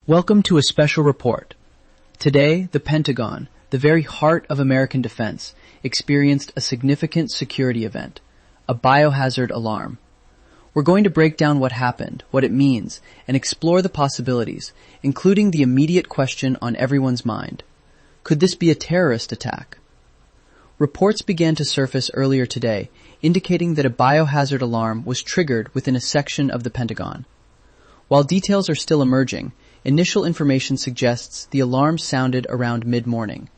Welcome to a special report. Today, the Pentagon, the very heart of American defense, experienced a significant security event, a biohazard alarm. We're going to break down what happened, what it means, and explore the possibilities, including the immediate question on everyone's mind. Could this be a terrorist attack? Reports began to surface earlier today, indicating that a biohazard alarm was triggered within a section of the Pentagon. While details are still emerging, initial information suggests the alarm sounded around mid-morning.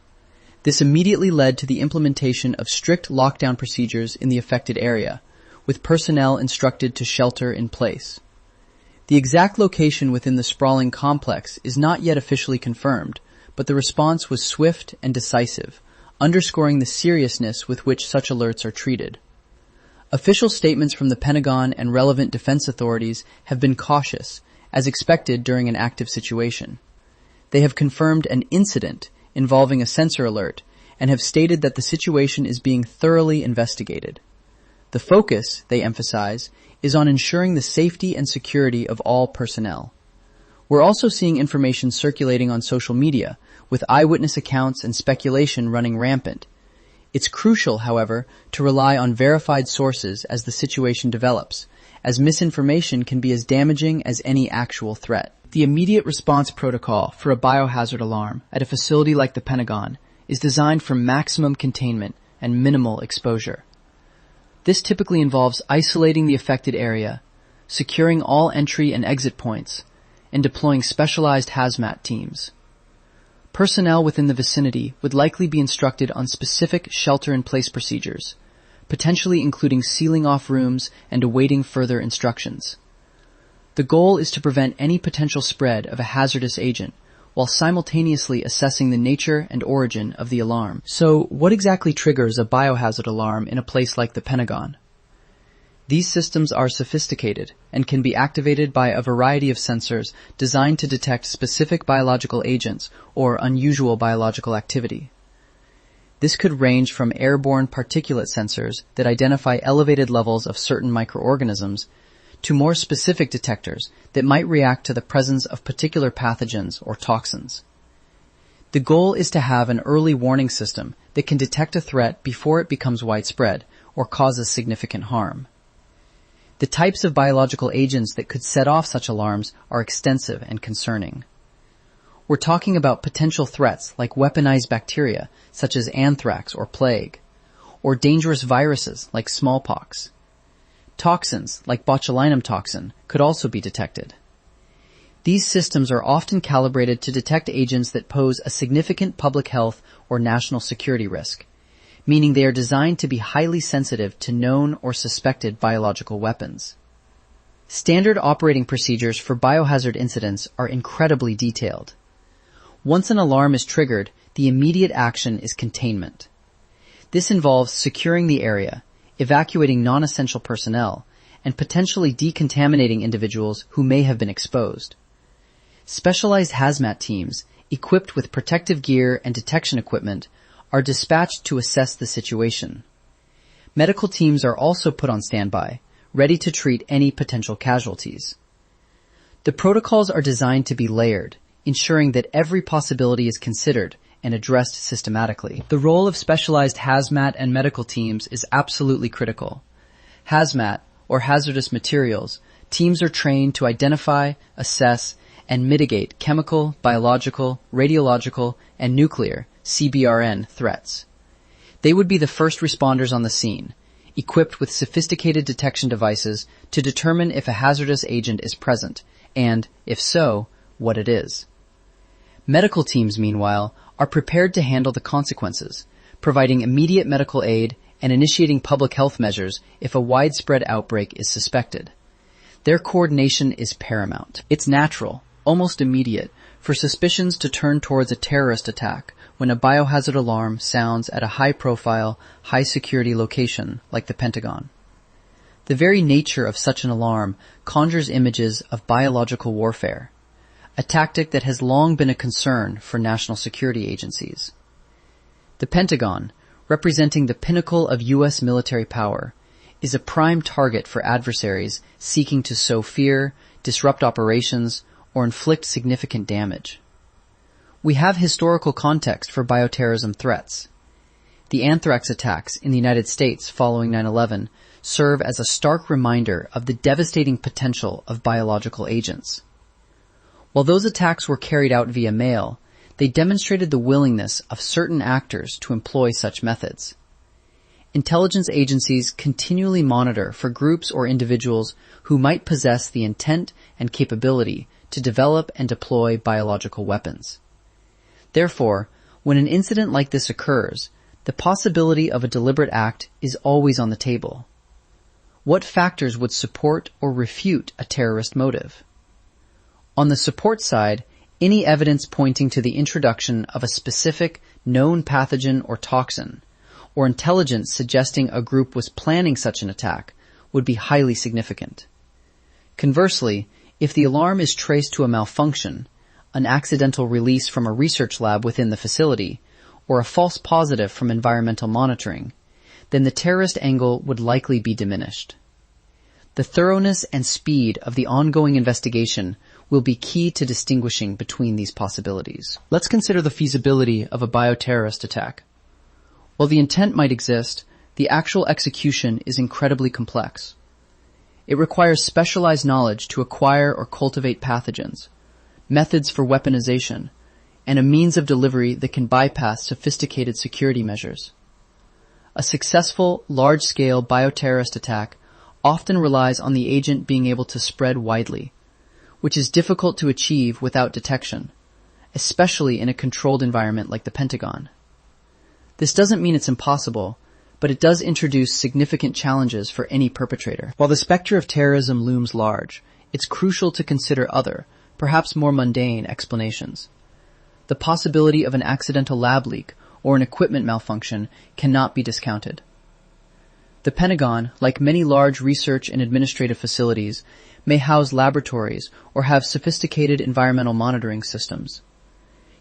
This immediately led to the implementation of strict lockdown procedures in the affected area, with personnel instructed to shelter in place. The exact location within the sprawling complex is not yet officially confirmed, but the response was swift and decisive, underscoring the seriousness with which such alerts are treated. Official statements from the Pentagon and relevant defense authorities have been cautious, as expected during an active situation. They have confirmed an incident involving a sensor alert and have stated that the situation is being thoroughly investigated. The focus, they emphasize, is on ensuring the safety and security of all personnel. We're also seeing information circulating on social media, with eyewitness accounts and speculation running rampant. It's crucial, however, to rely on verified sources as the situation develops, as misinformation can be as damaging as any actual threat. The immediate response protocol for a biohazard alarm at a facility like the Pentagon is designed for maximum containment and minimal exposure. This typically involves isolating the affected area, securing all entry and exit points, and deploying specialized hazmat teams. Personnel within the vicinity would likely be instructed on specific shelter-in-place procedures, potentially including sealing off rooms and awaiting further instructions. The goal is to prevent any potential spread of a hazardous agent while simultaneously assessing the nature and origin of the alarm. So, what exactly triggers a biohazard alarm in a place like the Pentagon? These systems are sophisticated and can be activated by a variety of sensors designed to detect specific biological agents or unusual biological activity. This could range from airborne particulate sensors that identify elevated levels of certain microorganisms to more specific detectors that might react to the presence of particular pathogens or toxins. The goal is to have an early warning system that can detect a threat before it becomes widespread or causes significant harm. The types of biological agents that could set off such alarms are extensive and concerning. We're talking about potential threats like weaponized bacteria, such as anthrax or plague, or dangerous viruses like smallpox. Toxins, like botulinum toxin, could also be detected. These systems are often calibrated to detect agents that pose a significant public health or national security risk, meaning they are designed to be highly sensitive to known or suspected biological weapons. Standard operating procedures for biohazard incidents are incredibly detailed. Once an alarm is triggered, the immediate action is containment. This involves securing the area, evacuating non-essential personnel, and potentially decontaminating individuals who may have been exposed. Specialized hazmat teams, equipped with protective gear and detection equipment, are dispatched to assess the situation. Medical teams are also put on standby, ready to treat any potential casualties. The protocols are designed to be layered, ensuring that every possibility is considered and addressed systematically. The role of specialized hazmat and medical teams is absolutely critical. Hazmat, or hazardous materials, teams are trained to identify, assess, and mitigate chemical, biological, radiological, and nuclear (CBRN) threats. They would be the first responders on the scene, equipped with sophisticated detection devices to determine if a hazardous agent is present, and, if so, what it is. Medical teams, meanwhile, are prepared to handle the consequences, providing immediate medical aid and initiating public health measures if a widespread outbreak is suspected. Their coordination is paramount. It's natural, almost immediate, for suspicions to turn towards a terrorist attack when a biohazard alarm sounds at a high-profile, high-security location like the Pentagon. The very nature of such an alarm conjures images of biological warfare, a tactic that has long been a concern for national security agencies. The Pentagon, representing the pinnacle of U.S. military power, is a prime target for adversaries seeking to sow fear, disrupt operations, or inflict significant damage. We have historical context for bioterrorism threats. The anthrax attacks in the United States following 9/11 serve as a stark reminder of the devastating potential of biological agents. While those attacks were carried out via mail, they demonstrated the willingness of certain actors to employ such methods. Intelligence agencies continually monitor for groups or individuals who might possess the intent and capability to develop and deploy biological weapons. Therefore, when an incident like this occurs, the possibility of a deliberate act is always on the table. What factors would support or refute a terrorist motive? On the support side, any evidence pointing to the introduction of a specific known pathogen or toxin, or intelligence suggesting a group was planning such an attack, would be highly significant. Conversely, if the alarm is traced to a malfunction, an accidental release from a research lab within the facility, or a false positive from environmental monitoring, then the terrorist angle would likely be diminished. The thoroughness and speed of the ongoing investigation will be key to distinguishing between these possibilities. Let's consider the feasibility of a bioterrorist attack. While the intent might exist, the actual execution is incredibly complex. It requires specialized knowledge to acquire or cultivate pathogens, methods for weaponization, and a means of delivery that can bypass sophisticated security measures. A successful, large-scale bioterrorist attack often relies on the agent being able to spread widely, which is difficult to achieve without detection, especially in a controlled environment like the Pentagon. This doesn't mean it's impossible, but it does introduce significant challenges for any perpetrator. While the specter of terrorism looms large, it's crucial to consider other, perhaps more mundane, explanations. The possibility of an accidental lab leak or an equipment malfunction cannot be discounted. The Pentagon, like many large research and administrative facilities, may house laboratories or have sophisticated environmental monitoring systems.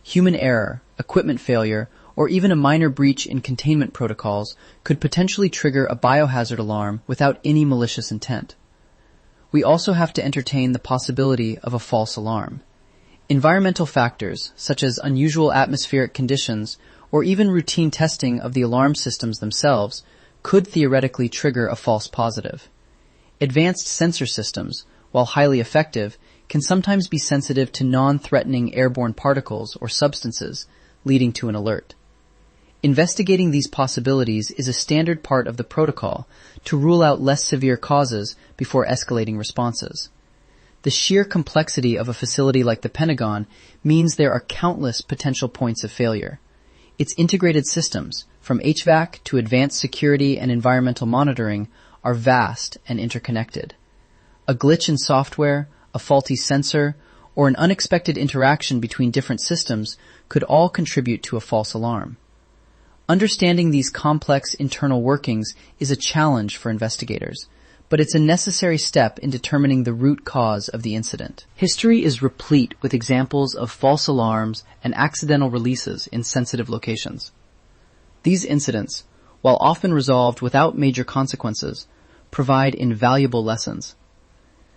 Human error, equipment failure, or even a minor breach in containment protocols could potentially trigger a biohazard alarm without any malicious intent. We also have to entertain the possibility of a false alarm. Environmental factors, such as unusual atmospheric conditions or even routine testing of the alarm systems themselves, could theoretically trigger a false positive. Advanced sensor systems, while highly effective, can sometimes be sensitive to non-threatening airborne particles or substances, leading to an alert. Investigating these possibilities is a standard part of the protocol to rule out less severe causes before escalating responses. The sheer complexity of a facility like the Pentagon means there are countless potential points of failure. Its integrated systems, from HVAC to advanced security and environmental monitoring, are vast and interconnected. A glitch in software, a faulty sensor, or an unexpected interaction between different systems could all contribute to a false alarm. Understanding these complex internal workings is a challenge for investigators, but it's a necessary step in determining the root cause of the incident. History is replete with examples of false alarms and accidental releases in sensitive locations. These incidents, while often resolved without major consequences, provide invaluable lessons.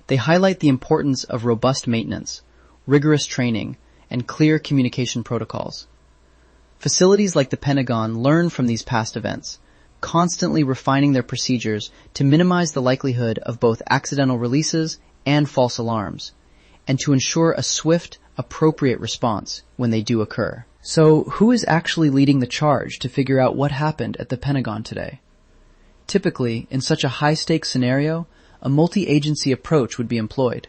They highlight the importance of robust maintenance, rigorous training, and clear communication protocols. Facilities like the Pentagon learn from these past events, constantly refining their procedures to minimize the likelihood of both accidental releases and false alarms, and to ensure a swift, appropriate response when they do occur. So, who is actually leading the charge to figure out what happened at the Pentagon today? Typically, in such a high-stakes scenario, a multi-agency approach would be employed.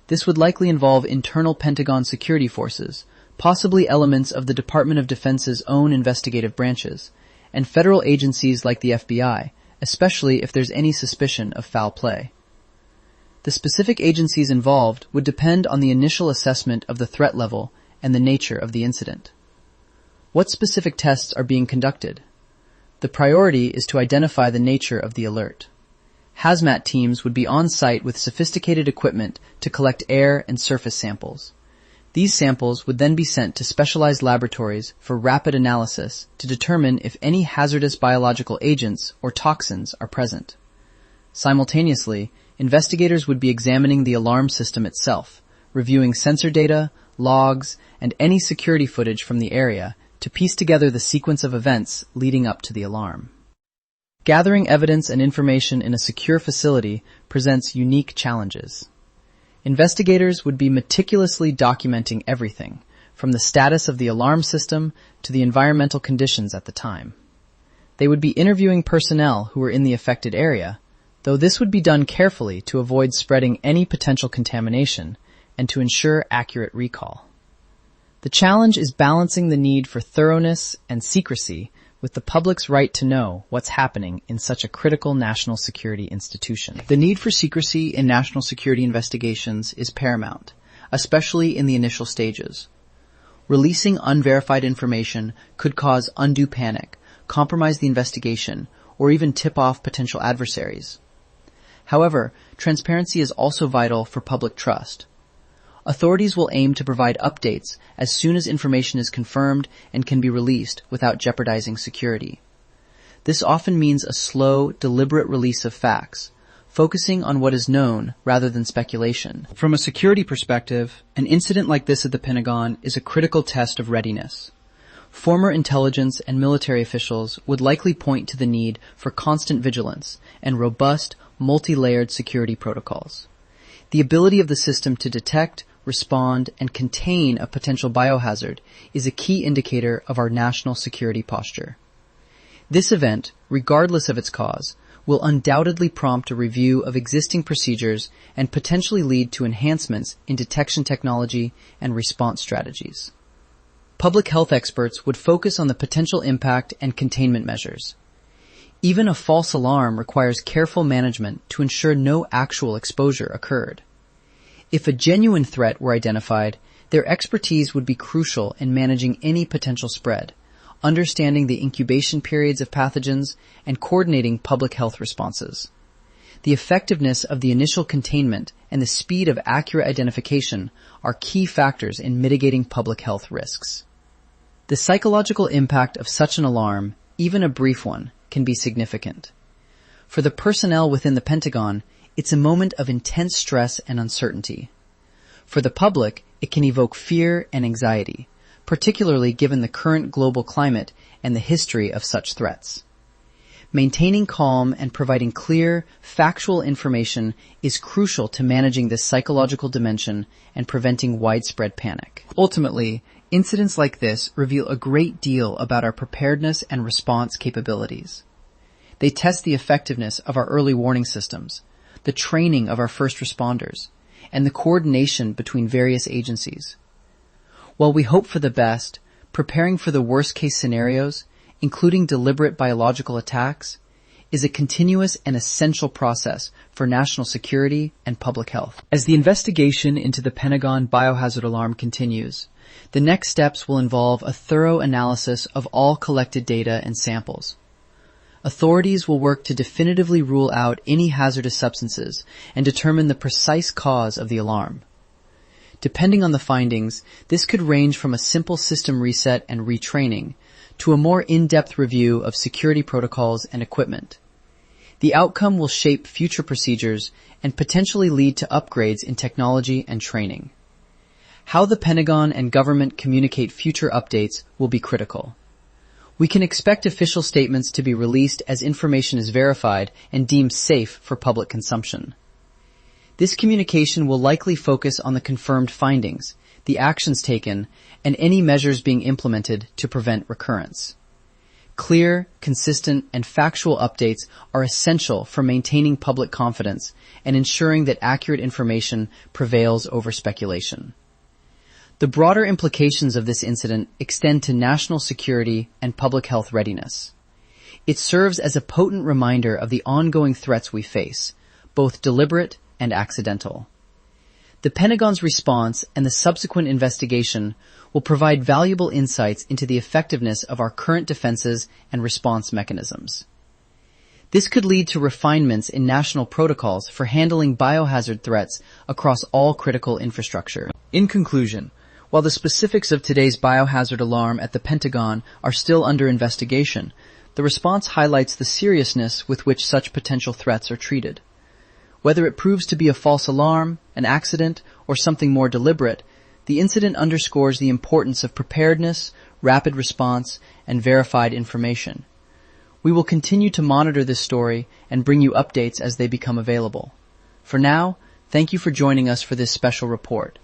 This would likely involve internal Pentagon security forces, possibly elements of the Department of Defense's own investigative branches, and federal agencies like the FBI, especially if there's any suspicion of foul play. The specific agencies involved would depend on the initial assessment of the threat level and the nature of the incident. What specific tests are being conducted? The priority is to identify the nature of the alert. Hazmat teams would be on site with sophisticated equipment to collect air and surface samples. These samples would then be sent to specialized laboratories for rapid analysis to determine if any hazardous biological agents or toxins are present. Simultaneously, investigators would be examining the alarm system itself, reviewing sensor data, logs, and any security footage from the area to piece together the sequence of events leading up to the alarm. Gathering evidence and information in a secure facility presents unique challenges. Investigators would be meticulously documenting everything, from the status of the alarm system to the environmental conditions at the time. They would be interviewing personnel who were in the affected area, though this would be done carefully to avoid spreading any potential contamination and to ensure accurate recall. The challenge is balancing the need for thoroughness and secrecy with the public's right to know what's happening in such a critical national security institution. The need for secrecy in national security investigations is paramount, especially in the initial stages. Releasing unverified information could cause undue panic, compromise the investigation, or even tip off potential adversaries. However, transparency is also vital for public trust. Authorities will aim to provide updates as soon as information is confirmed and can be released without jeopardizing security. This often means a slow, deliberate release of facts, focusing on what is known rather than speculation. From a security perspective, an incident like this at the Pentagon is a critical test of readiness. Former intelligence and military officials would likely point to the need for constant vigilance and robust, multi-layered security protocols. The ability of the system to detect, respond, and contain a potential biohazard is a key indicator of our national security posture. This event, regardless of its cause, will undoubtedly prompt a review of existing procedures and potentially lead to enhancements in detection technology and response strategies. Public health experts would focus on the potential impact and containment measures. Even a false alarm requires careful management to ensure no actual exposure occurred. If a genuine threat were identified, their expertise would be crucial in managing any potential spread, understanding the incubation periods of pathogens, and coordinating public health responses. The effectiveness of the initial containment and the speed of accurate identification are key factors in mitigating public health risks. The psychological impact of such an alarm, even a brief one, can be significant. For the personnel within the Pentagon, it's a moment of intense stress and uncertainty. For the public, it can evoke fear and anxiety, particularly given the current global climate and the history of such threats. Maintaining calm and providing clear, factual information is crucial to managing this psychological dimension and preventing widespread panic. Ultimately, incidents like this reveal a great deal about our preparedness and response capabilities. They test the effectiveness of our early warning systems, the training of our first responders, and the coordination between various agencies. While we hope for the best, preparing for the worst-case scenarios, including deliberate biological attacks, is a continuous and essential process for national security and public health. As the investigation into the Pentagon biohazard alarm continues, the next steps will involve a thorough analysis of all collected data and samples. Authorities will work to definitively rule out any hazardous substances and determine the precise cause of the alarm. Depending on the findings, this could range from a simple system reset and retraining to a more in-depth review of security protocols and equipment. The outcome will shape future procedures and potentially lead to upgrades in technology and training. How the Pentagon and government communicate future updates will be critical. We can expect official statements to be released as information is verified and deemed safe for public consumption. This communication will likely focus on the confirmed findings, the actions taken, and any measures being implemented to prevent recurrence. Clear, consistent, and factual updates are essential for maintaining public confidence and ensuring that accurate information prevails over speculation. The broader implications of this incident extend to national security and public health readiness. It serves as a potent reminder of the ongoing threats we face, both deliberate and accidental. The Pentagon's response and the subsequent investigation will provide valuable insights into the effectiveness of our current defenses and response mechanisms. This could lead to refinements in national protocols for handling biohazard threats across all critical infrastructure. In conclusion, while the specifics of today's biohazard alarm at the Pentagon are still under investigation, the response highlights the seriousness with which such potential threats are treated. Whether it proves to be a false alarm, an accident, or something more deliberate, the incident underscores the importance of preparedness, rapid response, and verified information. We will continue to monitor this story and bring you updates as they become available. For now, thank you for joining us for this special report.